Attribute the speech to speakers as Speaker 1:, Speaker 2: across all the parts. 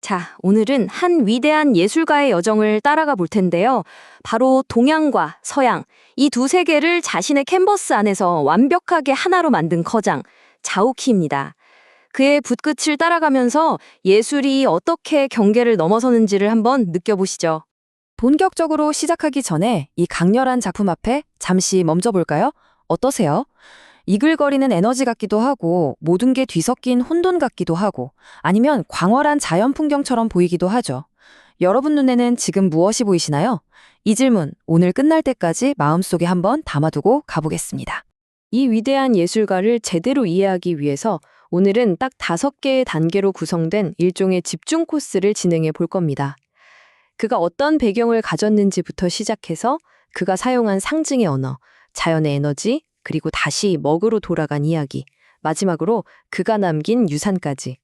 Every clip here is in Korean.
Speaker 1: 자, 오늘은 한 위대한 예술가의 여정을 따라가 볼 텐데요. 바로 동양과 서양, 이 두 세계를 자신의 캔버스 안에서 완벽하게 하나로 만든 거장, 자오키입니다. 그의 붓끝을 따라가면서 예술이 어떻게 경계를 넘어서는지를 한번 느껴보시죠.
Speaker 2: 본격적으로 시작하기 전에 이 강렬한 작품 앞에 잠시 멈춰볼까요? 어떠세요? 이글거리는 에너지 같기도 하고 모든 게 뒤섞인 혼돈 같기도 하고 아니면 광활한 자연 풍경처럼 보이기도 하죠. 여러분 눈에는 지금 무엇이 보이시나요? 이 질문 오늘 끝날 때까지 마음속에 한번 담아두고 가보겠습니다.
Speaker 1: 이 위대한 예술가를 제대로 이해하기 위해서 오늘은 딱 5개의 단계로 구성된 일종의 집중 코스를 진행해 볼 겁니다. 그가 어떤 배경을 가졌는지부터 시작해서 그가 사용한 상징의 언어, 자연의 에너지, 그리고 다시 먹으로 돌아간 이야기, 마지막으로 그가 남긴 유산까지.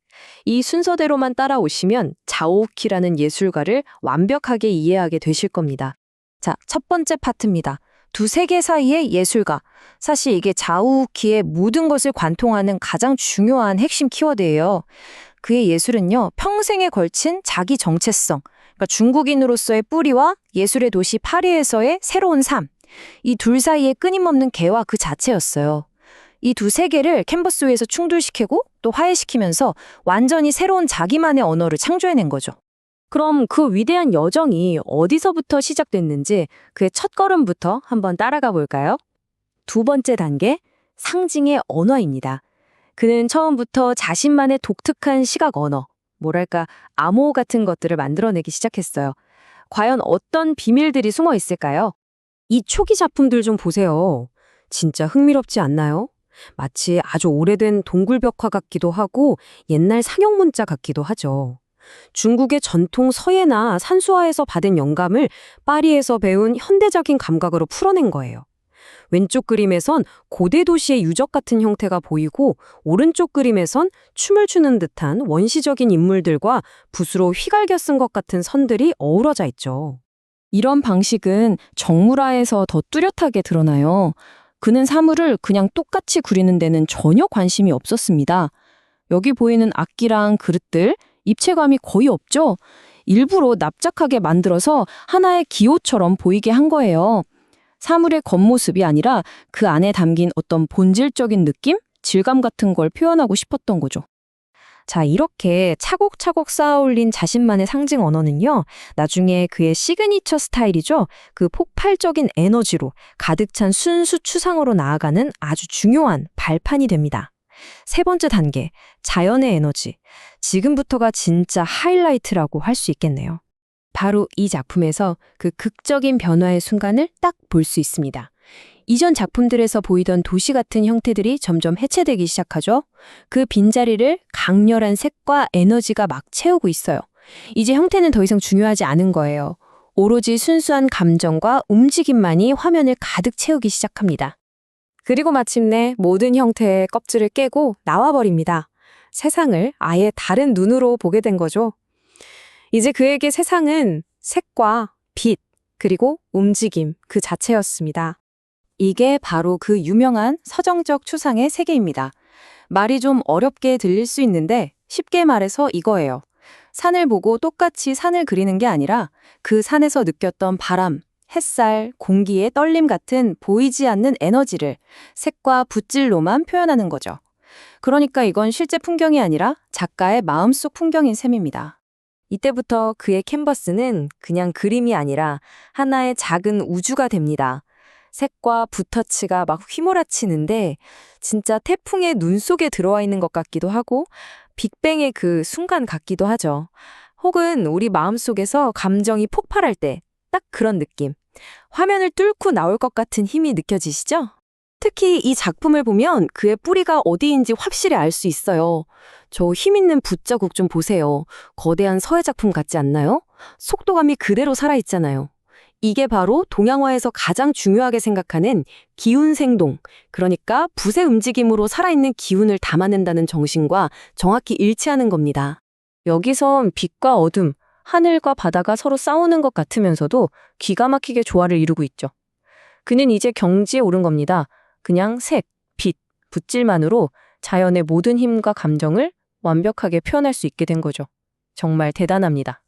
Speaker 1: 이 순서대로만 따라오시면 자오키라는 예술가를 완벽하게 이해하게 되실 겁니다.
Speaker 2: 자, 첫 번째 파트입니다. 두 세계 사이의 예술가. 사실 이게 자우키의 모든 것을 관통하는 가장 중요한 핵심 키워드예요. 그의 예술은요, 평생에 걸친 자기 정체성, 그러니까 중국인으로서의 뿌리와 예술의 도시 파리에서의 새로운 삶, 이 둘 사이의 끊임없는 개화 그 자체였어요. 이 두 세계를 캔버스 위에서 충돌시키고 또 화해시키면서 완전히 새로운 자기만의 언어를 창조해낸 거죠.
Speaker 1: 그럼 그 위대한 여정이 어디서부터 시작됐는지 그의 첫걸음부터 한번 따라가 볼까요? 두 번째 단계, 상징의 언어입니다. 그는 처음부터 자신만의 독특한 시각 언어, 뭐랄까 암호 같은 것들을 만들어내기 시작했어요. 과연 어떤 비밀들이 숨어 있을까요? 이 초기 작품들 좀 보세요. 진짜 흥미롭지 않나요? 마치 아주 오래된 동굴벽화 같기도 하고 옛날 상형 문자 같기도 하죠. 중국의 전통 서예나 산수화에서 받은 영감을 파리에서 배운 현대적인 감각으로 풀어낸 거예요. 왼쪽 그림에선 고대 도시의 유적 같은 형태가 보이고 오른쪽 그림에선 춤을 추는 듯한 원시적인 인물들과 붓으로 휘갈겨 쓴 것 같은 선들이 어우러져 있죠.
Speaker 2: 이런 방식은 정물화에서 더 뚜렷하게 드러나요. 그는 사물을 그냥 똑같이 그리는 데는 전혀 관심이 없었습니다. 여기 보이는 악기랑 그릇들, 입체감이 거의 없죠? 일부러 납작하게 만들어서 하나의 기호처럼 보이게 한 거예요. 사물의 겉모습이 아니라 그 안에 담긴 어떤 본질적인 느낌, 질감 같은 걸 표현하고 싶었던 거죠. 자, 이렇게 차곡차곡 쌓아올린 자신만의 상징 언어는요, 나중에 그의 시그니처 스타일이죠. 그 폭발적인 에너지로 가득 찬 순수 추상으로 나아가는 아주 중요한 발판이 됩니다. 세 번째 단계, 자연의 에너지. 지금부터가 진짜 하이라이트라고 할 수 있겠네요. 바로 이 작품에서 그 극적인 변화의 순간을 딱 볼 수 있습니다. 이전 작품들에서 보이던 도시 같은 형태들이 점점 해체되기 시작하죠. 그 빈자리를 강렬한 색과 에너지가 막 채우고 있어요. 이제 형태는 더 이상 중요하지 않은 거예요. 오로지 순수한 감정과 움직임만이 화면을 가득 채우기 시작합니다. 그리고 마침내 모든 형태의 껍질을 깨고 나와버립니다. 세상을 아예 다른 눈으로 보게 된 거죠. 이제 그에게 세상은 색과 빛, 그리고 움직임 그 자체였습니다. 이게 바로 그 유명한 서정적 추상의 세계입니다. 말이 좀 어렵게 들릴 수 있는데 쉽게 말해서 이거예요. 산을 보고 똑같이 산을 그리는 게 아니라 그 산에서 느꼈던 바람, 햇살, 공기의 떨림 같은 보이지 않는 에너지를 색과 붓질로만 표현하는 거죠. 그러니까 이건 실제 풍경이 아니라 작가의 마음속 풍경인 셈입니다. 이때부터 그의 캔버스는 그냥 그림이 아니라 하나의 작은 우주가 됩니다. 색과 붓터치가 막 휘몰아치는데 진짜 태풍의 눈 속에 들어와 있는 것 같기도 하고 빅뱅의 그 순간 같기도 하죠. 혹은 우리 마음속에서 감정이 폭발할 때 딱 그런 느낌. 화면을 뚫고 나올 것 같은 힘이 느껴지시죠? 특히 이 작품을 보면 그의 뿌리가 어디인지 확실히 알 수 있어요. 저 힘있는 붓자국 좀 보세요. 거대한 서예 작품 같지 않나요? 속도감이 그대로 살아있잖아요. 이게 바로 동양화에서 가장 중요하게 생각하는 기운생동, 그러니까 붓의 움직임으로 살아있는 기운을 담아낸다는 정신과 정확히 일치하는 겁니다. 여기선 빛과 어둠, 하늘과 바다가 서로 싸우는 것 같으면서도 기가 막히게 조화를 이루고 있죠. 그는 이제 경지에 오른 겁니다. 그냥 색, 빛, 붓질만으로 자연의 모든 힘과 감정을 완벽하게 표현할 수 있게 된 거죠. 정말 대단합니다.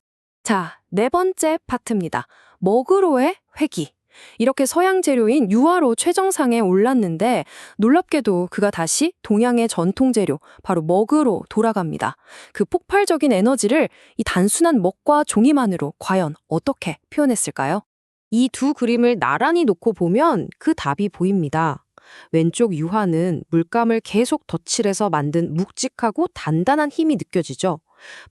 Speaker 3: 자, 네 번째 파트입니다. 먹으로의 회귀. 이렇게 서양 재료인 유화로 최정상에 올랐는데 놀랍게도 그가 다시 동양의 전통 재료, 바로 먹으로 돌아갑니다. 그 폭발적인 에너지를 이 단순한 먹과 종이만으로 과연 어떻게 표현했을까요? 이 두 그림을 나란히 놓고 보면 그 답이 보입니다. 왼쪽 유화는 물감을 계속 덧칠해서 만든 묵직하고 단단한 힘이 느껴지죠.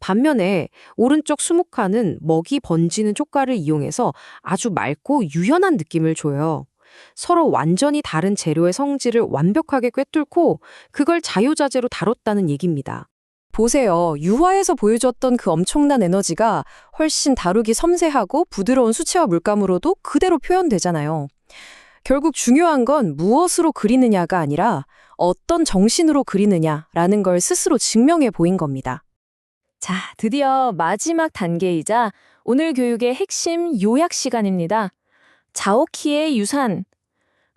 Speaker 3: 반면에 오른쪽 수묵화는 먹이 번지는 촉감을 이용해서 아주 맑고 유연한 느낌을 줘요. 서로 완전히 다른 재료의 성질을 완벽하게 꿰뚫고 그걸 자유자재로 다뤘다는 얘기입니다. 보세요. 유화에서 보여줬던 그 엄청난 에너지가 훨씬 다루기 섬세하고 부드러운 수채화 물감으로도 그대로 표현되잖아요. 결국 중요한 건 무엇으로 그리느냐가 아니라 어떤 정신으로 그리느냐라는 걸 스스로 증명해 보인 겁니다.
Speaker 2: 자, 드디어 마지막 단계이자 오늘 교육의 핵심 요약 시간입니다. 자오키의 유산.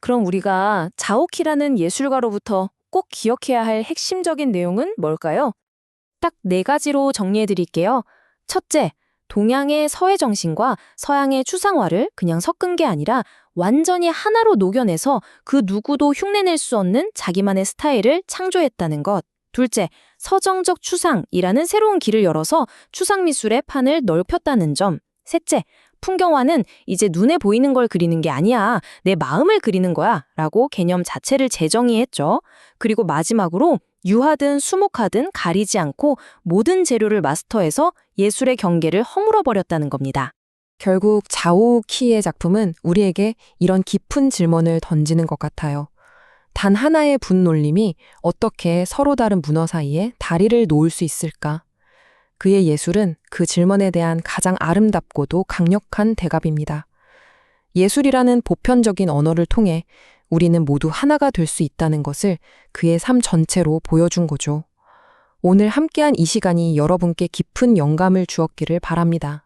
Speaker 2: 그럼 우리가 자오키라는 예술가로부터 꼭 기억해야 할 핵심적인 내용은 뭘까요? 딱 4가지로 정리해 드릴게요. 첫째, 동양의 서해 정신과 서양의 추상화를 그냥 섞은 게 아니라 완전히 하나로 녹여내서 그 누구도 흉내낼 수 없는 자기만의 스타일을 창조했다는 것. 둘째, 서정적 추상이라는 새로운 길을 열어서 추상미술의 판을 넓혔다는 점. 셋째, 풍경화는 이제 눈에 보이는 걸 그리는 게 아니야. 내 마음을 그리는 거야. 라고 개념 자체를 재정의했죠. 그리고 마지막으로 유화든 수묵화든 가리지 않고 모든 재료를 마스터해서 예술의 경계를 허물어버렸다는 겁니다.
Speaker 4: 결국 자오키의 작품은 우리에게 이런 깊은 질문을 던지는 것 같아요. 단 하나의 분놀림이 어떻게 서로 다른 문화 사이에 다리를 놓을 수 있을까? 그의 예술은 그 질문에 대한 가장 아름답고도 강력한 대답입니다. 예술이라는 보편적인 언어를 통해 우리는 모두 하나가 될 수 있다는 것을 그의 삶 전체로 보여준 거죠. 오늘 함께한 이 시간이 여러분께 깊은 영감을 주었기를 바랍니다.